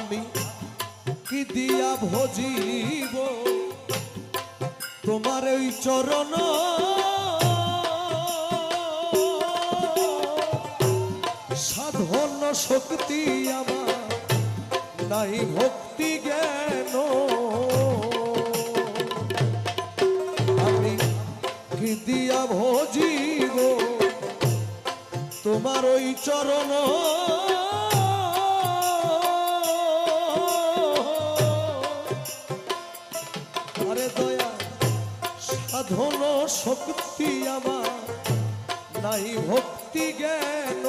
আমি কি দিয়া ভজিব তোমার ওই চরণ সাধন শক্তি আমার নাই ভক্তি জ্ঞান আমি কি দিয়া ভজিব তোমার ওই চরণ আরে দয়া সাধন শক্তি আমার নাই ভক্তি জ্ঞান